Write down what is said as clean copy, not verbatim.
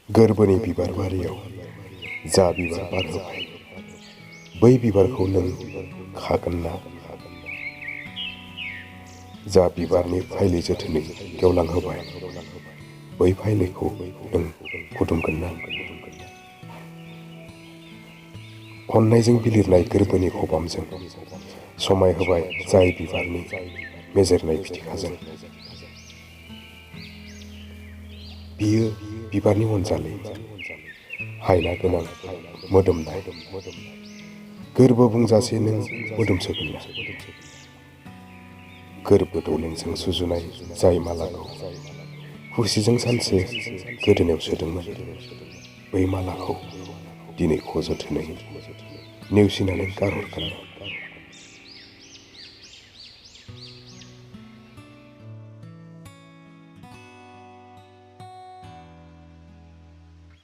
गोरबोनि बिबार बारियाव जा बिबार बारहोबाय बै बिबारखौ नों खागोन ना? जा बिबारनि फाइलि जोथोनै गेवलांहोबाय बै फाइलिखौ नों खुदुमगोन ना? अननायजों बिलिरनाय गोरबोनि खबामजों समाय होबाय जाय बिबारनि मेजेरनाय फिथिखाजों। बियो बिबारनि अनजालि हायना गोनां मोदोमनाय गोरबो बुंजासे नों मोदोमसोगोन ना? गोरबो दौलेंजों सुजुनाय जाय मालाखौ खुसिजों सानसे गोदोनायाव सोदोंमोन बै मालाखौ दिनै खजोथोनै नेवसिनानै गारहरगोन ना?